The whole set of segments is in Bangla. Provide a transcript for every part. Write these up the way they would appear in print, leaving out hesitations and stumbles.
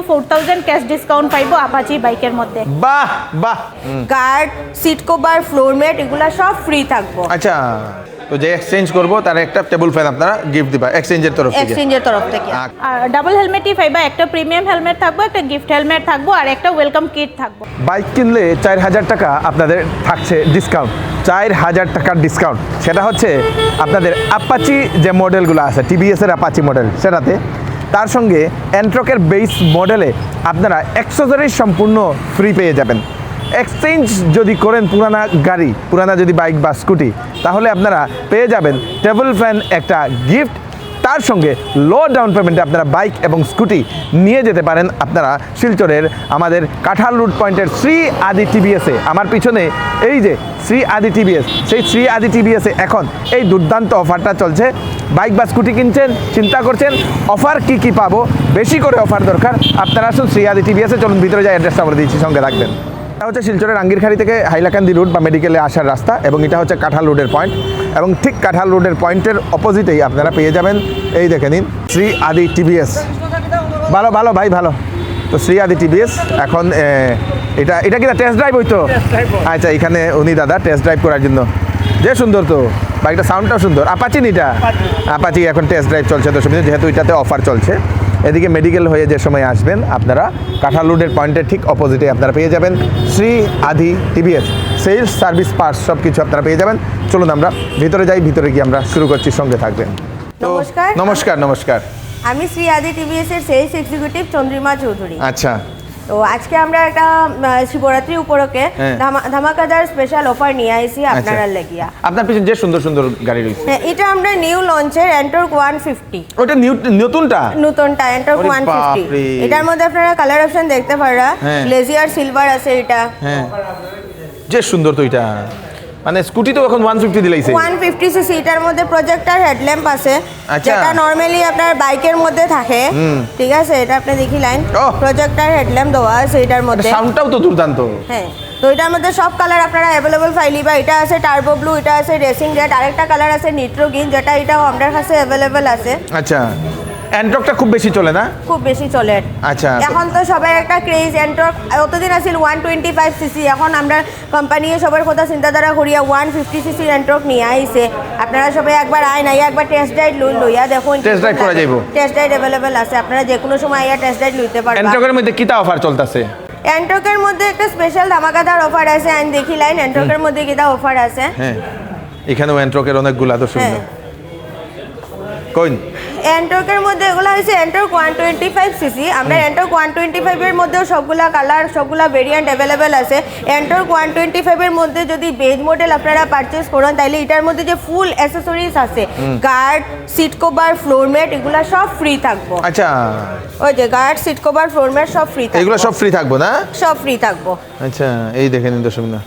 4000 ক্যাশ ডিসকাউন্ট পাইবো আপাচি বাইকের মধ্যে। বাহ বাহ। Guard, seat cover, floor mat এগুলা সব ফ্রি থাকবো। আচ্ছা, তো যে এক্সচেঞ্জ করবো তার একটা টেবিল ফ্যান আপনারা গিফট দিবা এক্সচেঞ্জের তরফ থেকে। এক্সচেঞ্জের তরফ থেকে। আর ডাবল হেলমেটই পাইবা, একটা প্রিমিয়াম হেলমেট থাকবো, একটা গিফট হেলমেট থাকবো, আর একটা ওয়েলকাম কিট থাকবো। বাইক কিনলে 4000 টাকা আপনাদের থাকছে ডিসকাউন্ট, 4000 টাকার ডিসকাউন্ট। সেটা হচ্ছে আপনাদের আপাচি যে মডেলগুলো আছে, টিভিএসের আপাচি মডেল, সেটাতে তার সঙ্গে অ্যান্ট্রকের বেস মডেলে আপনারা অ্যাক্সেসরিজ সম্পূর্ণ ফ্রি পেয়ে যাবেন। এক্সচেঞ্জ যদি করেন পুরানা গাড়ি, পুরানা যদি বাইক বা স্কুটি, তাহলে আপনারা পেয়ে যাবেন টেবিল ফ্যান একটা গিফট। তার সঙ্গে লো ডাউন পেমেন্টে আপনারা বাইক এবং স্কুটি নিয়ে যেতে পারেন আপনারা শিলচরের আমাদের কাঁঠাল রোড পয়েন্টের শ্রী আদি টিভিএসে। আমার পিছনে এই যে শ্রী আদি টিভিএস, সেই শ্রী আদি টিভিএসে এখন এই দুর্দান্ত অফারটা চলছে। বাইক বা স্কুটি কিনছেন, চিন্তা করছেন অফার কি কি পাবো, বেশি করে অফার দরকার, আপনারা আসুন শ্রী আদি টিভিএসে। চলুন ভিতরে যাই, অ্যাড্রেসটা বলে দিচ্ছি, সঙ্গে থাকবেন। এটা হচ্ছে শিলচরের আঙ্গিরখাড়ি থেকে হাইলাকান্দি রোড বা মেডিকেলে আসার রাস্তা, এবং এটা হচ্ছে কাঁঠাল রোডের পয়েন্ট, এবং ঠিক কাঁঠাল রোডের পয়েন্টের অপোজিটেই আপনারা পেয়ে যাবেন এই দেখে নিন শ্রী আদি টিভিএস। ভালো ভালো ভাই, ভালো। তো শ্রী আদি টিভিএস এখন এটা এটা কি টেস্ট ড্রাইভ হইতো? আচ্ছা, এখানে উনি দাদা টেস্ট ড্রাইভ করার জন্য, যে সুন্দর তো বাইকটা, সাউন্ডটাও সুন্দর। আপাচি নিটা আপাচি এখন টেস্ট ড্রাইভ চলছে, তো সুবিধা, যেহেতু এটাতে অফার চলছে। এদিকে মেডিকেল হয়ে যে সময় আসবেন আপনারা কাঁঠাল রোডের পয়েন্টের ঠিক অপোজিটে আপনারা পেয়ে যাবেন শ্রী আদি টিভিএস। সেলস, সার্ভিস, পার্টস সব কিছু আপনারা পেয়ে যাবেন। চলুন আমরা ভিতরে যাই, ভিতরে গিয়ে আমরা শুরু করছি, সঙ্গে থাকবেন। তো নমস্কার। নমস্কার। নমস্কার। আমি শ্রী আদি টিভিএস এর সেলস এক্সিকিউটিভ চন্দ্রিমা চৌধুরী। আচ্ছা, তো আজকে আমরা একটা শিবরাত্রি উপলক্ষে ধামাকাদার স্পেশাল অফার নিয়ে আইছি আপনারা লাগিয়া। আপনার পিছনে যে সুন্দর সুন্দর গাড়ি রয়েছে, এটা আমরা নিউ লঞ্চের এন্টর্ক 150। ওটা নতুনটা এন্টর্ক 150। এটার মধ্যে আপনারা কালার অপশন দেখতে পারা, গ্লেজিয়ার সিলভার আছে এটা। হ্যাঁ, যে সুন্দর তো এটা, মানে স্কুটি তো এখন 150 দিলাইছে। 150 সিসি, এটার মধ্যে প্রজেক্টর হেডল্যাম্প আছে, যেটা নরমালি আপনার বাইকের মধ্যে থাকে। ঠিক আছে, এটা আপনি দেখিলেন প্রজেক্টর হেডল্যাম্প দেওয়া আছে এটার মধ্যে। সাউন্ডটাও তো দুর্দান্ত। হ্যাঁ, তো এটার মধ্যে সব কালার আপনারা অ্যাভেলেবল পাইলিবা। এটা আছে টার্বো ব্লু, এটা আছে রেসিং রেড, আরেকটা কালার আছে নিট্রো গ্রিন, যেটা এটাও আমাদের কাছে অ্যাভেলেবল আছে। আচ্ছা, অ্যান্ট্রকটা খুব বেশি চলে না? খুব বেশি চলে। আচ্ছা, এখন তো সবার একটা ক্রেজ অ্যান্ট্রক। অতদিন আছিল 125 সিসি, এখন আমরা কোম্পানি সবার কথা চিন্তাধারা করিয়া 150 সিসি অ্যান্ট্রক নিয়ে আইছে। আপনারা সবাই একবার আইন আইয়া একবার টেস্ট ড্রাইভ লইয়া দেখুন। টেস্ট ড্রাইভ করা যাইবো? টেস্ট ড্রাইভ অ্যাভেলেবল আছে, আপনারা যে কোনো সময় আইয়া টেস্ট ড্রাইভ লইতে পারবেন। অ্যান্ট্রকের মধ্যে কিটা অফার চলতেছে? অ্যান্ট্রকের মধ্যে একটা স্পেশাল ধামাকাদার অফার আছে, আইন দেখিলাইন অ্যান্ট্রকের মধ্যে কিটা অফার আছে। হ্যাঁ, এখানেও অ্যান্ট্রকের অনেকগুলা তো সুন্দর। কোন এন্টর্কের মধ্যে এগুলো হচ্ছে এন্টর্ক 125 সিসি। আমরা এন্টর্ক 125 এর মধ্যেও সবগুলা কালার, সবগুলা ভেরিয়েন্ট অ্যাভেলেবেল আছে। এন্টর্ক 125 এর মধ্যে যদি বেজ মডেল আপনারা পারচেজ করেন, তাহলে এটার মধ্যে যে ফুল অ্যাকসেসরিজ আছে, guard, seat cover, floor mat এগুলা সব ফ্রি থাকবো। আচ্ছা, ওই যে guard, seat cover, floor mat সব ফ্রি থাকবে। এগুলো সব ফ্রি থাকবো না? সব ফ্রি থাকবো। আচ্ছা, এই দেখেন দর্শক, না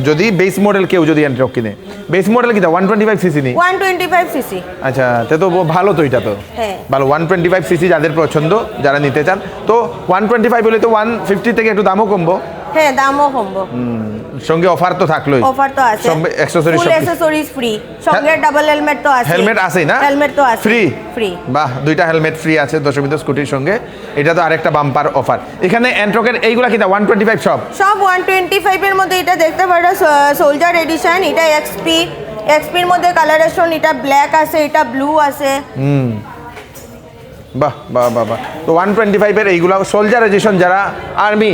যদি বেস মডেল কেউ যদি অ্যান্ট্রক কিনে, বেস মডেল কিটা 125 সিসি নেই? 125 সিসি। আচ্ছা, তো ভালো তো এটা তো। হ্যাঁ, ভালো। 125 সিসি যাদের পছন্দ, যারা নিতে চান, তো 125 হলে তো 150 থেকে একটু দামও কমবো। হ্যাঁ, দামও কমবো। সঙ্গে অফার তো থাকলোই। অফার তো আছে, সব অ্যাকসেসরিজ, ফুল অ্যাকসেসরিজ ফ্রি, সঙ্গে ডাবল হেলমেট তো আছে। হেলমেট আছেই না? হেলমেট তো আছে ফ্রি। ফ্রি, বাহ, দুইটা হেলমেট ফ্রি আছে দশমিত স্কুটির সঙ্গে। এটা তো আরেকটা বাম্পার অফার। এখানে অ্যান্ট্রকের এইগুলা কিটা 125 সব 125 এর মধ্যে এটা দেখতে পারো সোলজার এডিশন, এটা এক্সপির মধ্যে কালারেশন, এটা ব্ল্যাক আছে, এটা ব্লু আছে। বাহ বাহ বাহ বাহ। তো 125 এর এইগুলা সোলজার এডিশন, যারা আর্মি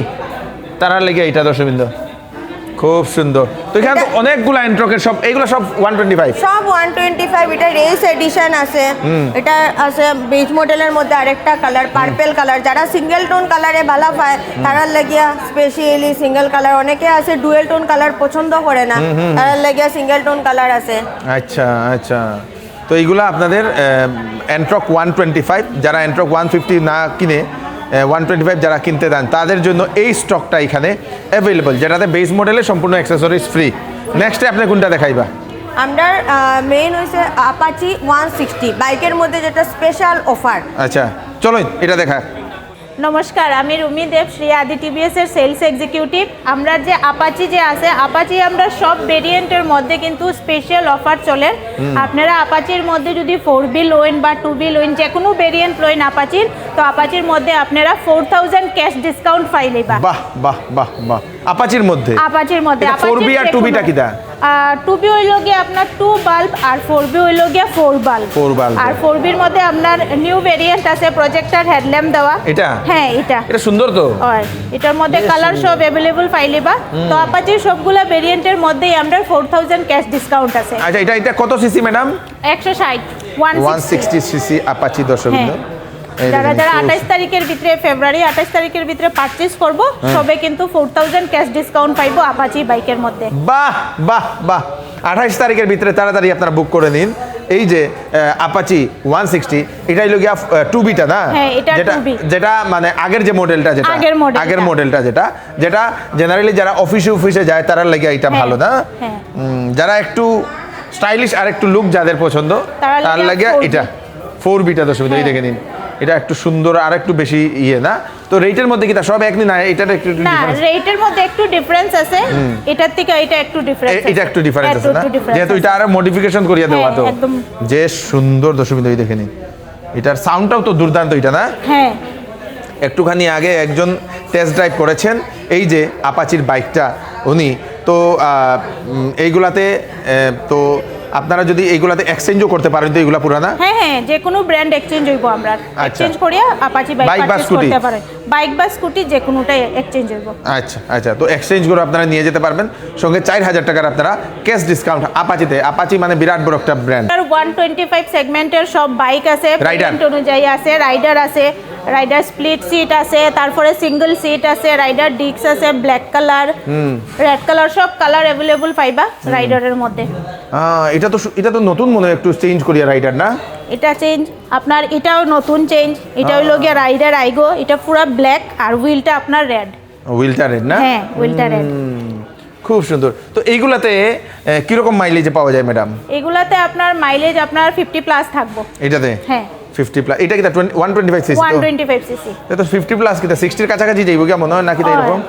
তারা লেগে এটা দর্শকবৃন্দ খুব সুন্দর। তো এখানে তো অনেকগুলো এন্ট্রকের সব, এইগুলো সব 125 সব 125। এটা রেস এডিশন আছে, এটা আছে বেজ মডেলের মধ্যে আরেকটা কালার পার্পল কালার। যারা সিঙ্গেল টোন কালারে ভালো পায় তারা লাগিয়া স্পেশালি সিঙ্গেল কালার, অনেকে আছে ডুয়েল টোন কালার পছন্দ করে না, তারা লাগিয়া সিঙ্গেল টোন কালার আছে। আচ্ছা আচ্ছা, তো এইগুলা আপনাদের এন্ট্রক 125, যারা এন্ট্রক 150 না কিনে 125 যারা কিনতে দেন, তাদের জন্য এই স্টকটা এখানে অ্যাভেলেবল, যেটাতে বেস মডেলে সম্পূর্ণ অ্যাক্সেসরিজ ফ্রি। নেক্সটে আপনি কোনটা দেখাইবা? আমরা মেইন হইছে আপাচি 160 বাইকের মধ্যে যেটা স্পেশাল অফার। আচ্ছা, চলুন এটা দেখা। নমস্কার, আমি রুমি দেব, শ্রী আদি টিভিএস এর সেলস এক্সিকিউটিভ। আমরা যে আপাচি যে আছে, আপাচি আমরা সব ভেরিয়েন্টের মধ্যে কিন্তু স্পেশাল অফার চলে। আপনারা আপাচির মধ্যে যদি 4B লোন বা 2B লোন যে কোনো ভেরিয়েন্ট লোন আপাচির, তো আপাচির মধ্যে আপনারা 4000 ক্যাশ ডিসকাউন্ট পাইলেবা। বাহ বাহ বাহ বাহ, আপাচির মধ্যে 4B আর 2B টা কিটা? 2B হইল গিয়ে আপনার 2 বাল্ব আর 4B হইল গিয়ে 4 বাল্ব। আর 4B এর মধ্যে আপনার নিউ ভেরিয়েন্ট আছে প্রজেক্টর হেডল্যাম্প দেওয়া। এটা হ্যাঁ, এটা সুন্দর তো। আর এটার মধ্যে কালার সব अवेलेबल পাইলেবা। তো আপাচির সবগুলা ভেরিয়েন্টের মধ্যেই আমরা 4000 ক্যাশ ডিসকাউন্ট আছে। আচ্ছা, এটা কত সিসি ম্যাডাম? 160 160 সিসি আপাচি দর্শকবৃন্দ। যারা 28 তারিখের ভিতরে, ফেব্রুয়ারি 28 তারিখের ভিতরে পারচেজ করব, সবে কিন্তু 4000 ক্যাশ ডিসকাউন্ট পাইবো আপাচি বাইকের মধ্যে। বাহ বাহ বাহ, 28 তারিখের ভিতরে তাড়াতাড়ি আপনারা বুক করে নিন। এই যে আপাচি 160, এটাই হলো গিয়া 2B টা না? হ্যাঁ, এটা 2B। যেটা মানে আগের যে মডেলটা, যেটা আগের মডেলটা, যেটা জেনারেলি যারা অফিসে যায় তারা লাগে এটা ভালো না? যারা একটু স্টাইলিশ আর একটু লুক যাদের পছন্দ তার লাগে এটা 4B টা দর্শক, এই দেখে নিন। এটা একটু সুন্দর আর একটু বেশি না? তো রেটের মধ্যে কি তা সব এক না? এটার একটু না, রেটের মধ্যে একটু ডিফারেন্স আছে। এটার থেকে এটা একটু ডিফারেন্স আছে। এটা একটু ডিফারেন্স আছে না? যেহেতু এটা আরো মডিফিকেশন করিয়া দেওয়া তো। যে সুন্দর দর্শক, এই দেখে নিন। এটার সাউন্ডটাও তো দুর্দান্ত, এটা না? হ্যাঁ, একটুখানি আগে একজন টেস্ট ড্রাইভ করেছেন এই যে আপাচির বাইকটা উনি। তো এইগুলাতে তো আপনারা যদি এইগুলাতে এক্সচেঞ্জও করতে পারেন তো এগুলা পুরানা? হ্যাঁ, যে কোনো ব্র্যান্ড এক্সচেঞ্জ হইবো। আমরা এক্সচেঞ্জ করিয়া আপাচি বাইক পারচেজ করতে পারেন। বাইক বা স্কুটি যে কোনোটাই এক্সচেঞ্জ হইবো। আচ্ছা, তো এক্সচেঞ্জ করে আপনারা নিয়ে যেতে পারবেন। সঙ্গে 4000 টাকার আপনারা ক্যাশ ডিসকাউন্ট আপাচিতে। আপাচি মানে বিরাট বড় একটা ব্র্যান্ড। 125 সেগমেন্টের সব বাইক আছে, ভেরিয়েন্ট অনুযায়ী আছে। রাইডার আছে, রাইডার স্প্লিট সিট আছে, তারপরে সিঙ্গেল সিট আছে, রাইডার ডিস্ক আছে, ব্ল্যাক কালার, রেড কালার, সব কালার अवेलेबल পাইবা রাইডারের মধ্যে। এটা তো নতুন মনে হয়, একটু চেঞ্জ করিয়া রাইডার না? এটা চেঞ্জ আপনার, এটাও নতুন চেঞ্জ। এটা হইল গিয়া রাইডার আইগো, এটা পুরো ব্ল্যাক আর হুইলটা আপনার রেড। হুইলটা রেড না? হ্যাঁ, হুইলটা রেড। খুব সুন্দর। তো এইগুলাতে কিরকম মাইলেজ পাওয়া যায় ম্যাডাম? এগুলাতে আপনার মাইলেজ আপনার 50 প্লাস থাকবো। এটাতে? হ্যাঁ, 50 প্লাস। এটা কি 125 সিসি? 125 সিসি। এটা তো 50 প্লাস কি 60 এর কাছাকাছি যাইবো কি মনে হয় নাকি এরকম?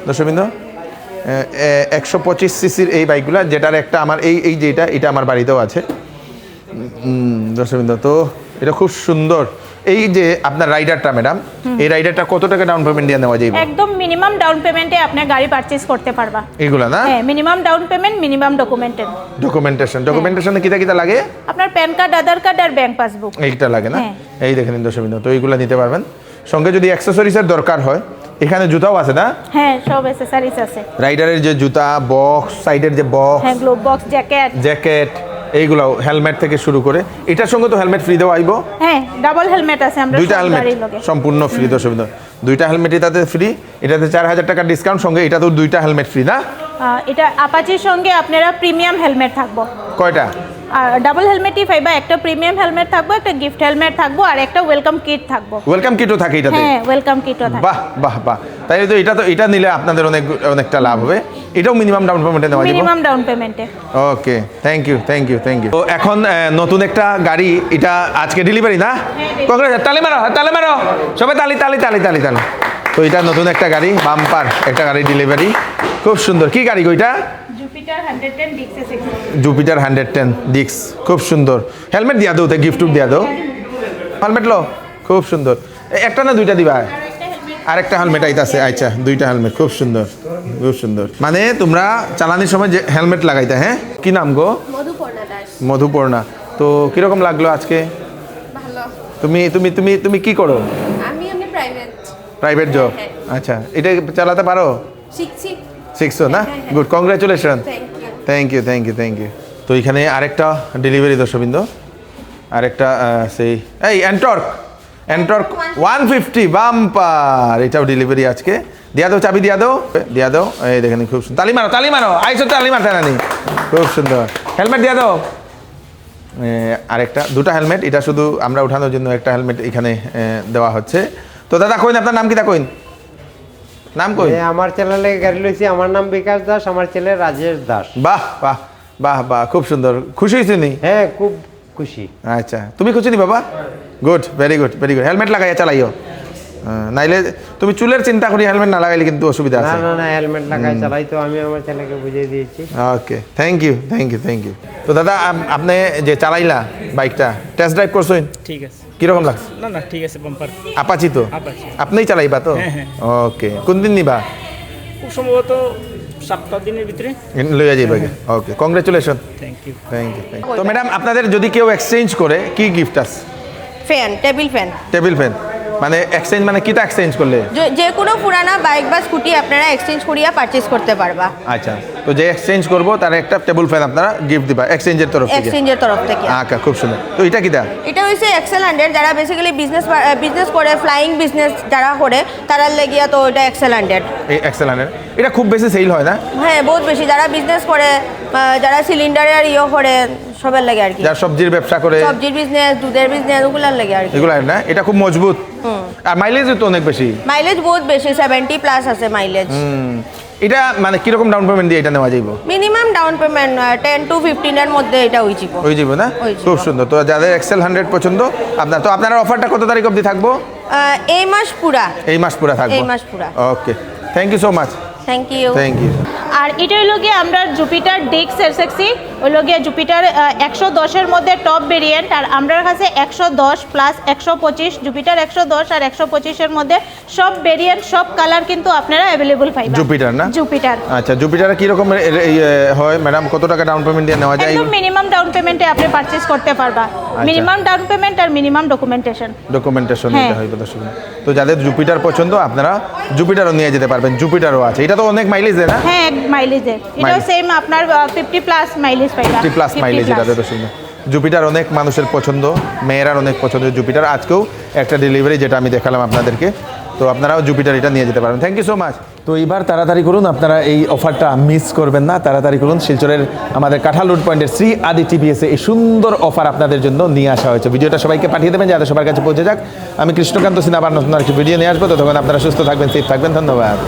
দর্শকবৃন্দ, 125 সিসির এই বাইকগুলা, যেটার একটা আমার এই যে এটা আমার বাড়িতেও আছে দর্শকবৃন্দ। তো এটা খুব সুন্দর। এই যে আপনার রাইডারটা ম্যাডাম, এই রাইডারটা কত টাকা ডাউন পেমেন্ট দিয়ে নেওয়া যাবে? একদম মিনিমাম ডাউন পেমেন্টে আপনি গাড়ি পারচেজ করতে পারবা। এগুলা না? হ্যাঁ, মিনিমাম ডাউন পেমেন্ট, মিনিমাম ডকুমেন্টেশনে কিটা লাগে? আপনার প্যান কার্ড, আধার কার্ড আর ব্যাংক পাসবুক, এইটা লাগে না? এই দেখেন দর্শকবৃন্দ, তো এইগুলা নিতে পারবেন। সঙ্গে যদি অ্যাকসেসরিজের দরকার হয়, এখানে জুতাও আছে না? হ্যাঁ, সব অ্যাকসেসরিজ আছে। রাইডারের যে জুতা, বক্স, সাইডের যে বক্স, হ্যাঁ, গ্লোভ বক্স, জ্যাকেট, এইগুলাও, হেলমেট থেকে শুরু করে। এটার সঙ্গে তো হেলমেট ফ্রি দেওয়া আইবো? হ্যাঁ, ডাবল হেলমেট আছে আমরা, দুইটা হেলমেট সম্পূর্ণ ফ্রি দর্শকবৃন্দ। দুইটা হেলমেট এটাতে ফ্রি। এটাতে 4000 টাকার ডিসকাউন্ট, সঙ্গে এটা তো দুইটা হেলমেট ফ্রি না? এটা আপাচির সঙ্গে আপনারা প্রিমিয়াম হেলমেট থাকবো। কয়টা? ডাবল হেলমেটই পাইবা। একটা প্রিমিয়াম হেলমেট থাকবো, একটা গিফট হেলমেট থাকবো, আর একটা ওয়েলকাম কিট থাকবো। ওয়েলকাম কিটও থাকে এটাতে? হ্যাঁ, ওয়েলকাম কিটও থাকে। বাহ বাহ বাহ, তাই তো এটা নিলে আপনাদের অনেকটা লাভ হবে। এটাও মিনিমাম ডাউন পেমেন্টে নেওয়া যাবে? মিনিমাম ডাউন পেমেন্টে। ওকে, থ্যাংক ইউ। তো এখন নতুন একটা গাড়ি, এটা আজকে ডেলিভারি না? কংগ্রেস, তালি মারো সবাই, তালি। তো এটা নতুন একটা গাড়ি, বাম্পার একটা গাড়ি ডেলিভারি। খুব সুন্দর। কি গাড়ি গো এটা? জুপিটার 110 ডিক্স, খুব সুন্দর। হেলমেট দিয়া দাও, গিফট দিয়া দাও। হেলমেট লো, খুব সুন্দর। একটা না দুইটা দিবা? আরেকটা হেলমেট আইতাছে। আচ্ছা, দুইটা হেলমেট, খুব সুন্দর। মানে তোমরা চালানির সময় যে হেলমেট লাগাইতে। হ্যাঁ, কি নাম গো? মধুপর্ণা। তো কিরকম লাগলো আজকে? ভালো। তুমি কি করো? আমি প্রাইভেট জব? আচ্ছা, এটা চালাতে পারো? শিখছো না? Good, congratulation. Thank you. তো এখানে আরেকটা ডেলিভারি দর্শকবৃন্দ, আরেকটা সেই এন্টর্ক 150 বাম্পার, এটাও ডেলিভারি আজকে। দিয়া দাও, চাবি দিয়া দাও। এই দেখেন, খুব সুন্দর। তালি মারো আইসো, তালি মারতে নানি, খুব সুন্দর। হেলমেট দিয়া দাও। আরেকটা, দুটা হেলমেট। এটা শুধু আমরা উঠানোর জন্য একটা হেলমেট এখানে দেওয়া হচ্ছে। তো দাদা কইন, আপনার নাম কি? নাম কই? আমার চ্যানেলে গাড়ি লইছি। আমার নাম বিকাশ দাস, আমার ছেলে রাজেশ দাস। বাহ বাহ বাহ বাহ, খুব সুন্দর। খুশি হয়েছি নি? হ্যাঁ, খুব খুশি। আচ্ছা, তুমি খুশি নি বাবা? Good, very good. হেলমেট লাগাইয়া চালাইও। নাইলে তুমি চুলের চিন্তা করি হেলমেট না লাগাইলে কিন্তু অসুবিধা না আছে। না না হেলমেট লাগাই চালাই, তো আমি আমার ছেলেকে বুঝিয়ে দিয়েছি। Okay, thank you thank you thank you. তো দাদা আপনি যে চালাইলা বাইকটা টেস্ট ড্রাইভ করছেন, ঠিক আছে। কিরকম লাগছে? না না ঠিক আছে, বাম্পার। আপাচি তো আপাচি। আপনিই চালাইবা তো? হ্যাঁ, হ্যাঁ। ওকে, কোন দিন নিবা? খুব সম্ভবত 7 দিনের ভিতরে। লইয়া যাইবা। Okay, congratulation. Thank you. Thank you. তো ম্যাডাম আপনাদের যদি কেউ এক্সচেঞ্জ করে কি গিফট আছে? Fan, table fan, table fan. মানে এক্সচেঞ্জ মানে কিটা এক্সচেঞ্জ করলে? যে কোনো পুরানা বাইক বা স্কুটি আপনারা এক্সচেঞ্জ করিয়া পারচেজ করতে পারবা আচ্ছা, তো যে এক্সচেঞ্জ করবো তার একটা টেবিল ফ্যান আপনারা গিফট দিবা এক্সচেঞ্জের তরফ থেকে? এক্সচেঞ্জের তরফ থেকে। আচ্ছা, খুব সুন্দর। তো এটা কিটা? এটা হচ্ছে এক্সেল 100, যারা বেসিক্যালি বিজনেস করে, ফ্লাইং বিজনেস যারা করে তারা লেগিয়া তো এটা এক্সেল 100। এই এক্সেলানের এটা খুব বেশি সেল হয় না? হ্যাঁ, বহুত বেশি। যারা বিজনেস করে, যারা সিলিন্ডারের করে, সবার লাগে আর কি। যার সবজির ব্যবসা করে, সবজির বিজনেস, দুধের বিজনেস, ওগুলার লাগে আর কি। এগুলো না? এটা খুব মজবুত আর মাইলেজও তো অনেক বেশি। মাইলেজ বহুত বেশি, 70+ আছে মাইলেজ। এটা মানে কিরকম ডাউন পেমেন্ট দিয়ে এটা নেওয়া যাইব? মিনিমাম ডাউন পেমেন্ট 10 to 15 এর মধ্যে এটা হয়ে যাব। হয়ে যাবে না? হয়ে যাবে। খুব সুন্দর। তো যাদের এক্সেল 100 পছন্দ আপনার অফারটা কত তারিখ অবধি থাকবো? এই মাস পুরা। এই মাস পুরা থাকবো? এই মাস পুরা। Okay, thank you so much. Thank you. Thank you. আর এটা হইল গিয়ে আমরা জুপিটার ডিক্স এসএক্সি হইল গিয়ে জুপিটার 110-এর মধ্যে টপ ভেরিয়েন্ট, আর আমার কাছে 110 প্লাস 125, জুপিটার 110 আর 125-এর মধ্যে সব ভেরিয়েন্ট, সব কালার কিন্তু আপনারা অ্যাভেলেবল পাইবেন। জুপিটার না? জুপিটার। আচ্ছা, জুপিটারে কি রকম হয় ম্যাডাম? কত টাকা ডাউন পেমেন্ট দিয়ে নেওয়া যায়? একদম মিনিমাম ডাউন পেমেন্টে আপনি পারচেজ করতে পারবা। মিনিমাম ডাউন পেমেন্ট আর মিনিমাম ডকুমেন্টেশন নিতে হ্যাঁ। হয় দর্শক। তো যাদের জুপিটার পছন্দ আপনারা জুপিটারও নিয়ে যেতে পারবেন। জুপিটারও আছে, এটা তো অনেক মাইলেজ দেয় না? হ্যাঁ, মাইলেজের এটাও Mileage। সেম আপনার 50+ মাইলেজ পাইবা। 50+ মাইলেজ এটা দর্শক। জুপিটার অনেক মানুষের পছন্দ, মেয়েরার অনেক পছন্দ জুপিটার। আজকেও একটা ডেলিভারি যেটা আমি দেখালাম আপনাদেরকে, তো আপনারাও জুপিটার এটা নিয়ে যেতে পারেন। Thank you so much. তো এবার তাড়াতাড়ি করুন, আপনারা এই অফারটা মিস করবেন না। তাড়াতাড়ি করুন, শিলচরের আমাদের কাঁঠাল রোড পয়েন্টের শ্রী আদি টিভিএসে এই সুন্দর অফার আপনাদের জন্য নিয়ে আসা হয়েছে। ভিডিওটা সবাইকে পাঠিয়ে দেবেন যাতে সবার কাছে পৌঁছে যাক। আমি কৃষ্ণকান্ত সিনহা আবার নতুন একটি ভিডিও নিয়ে আসবো। ততক্ষণ আপনারা সুস্থ থাকবেন, সেফ থাকবেন। ধন্যবাদ।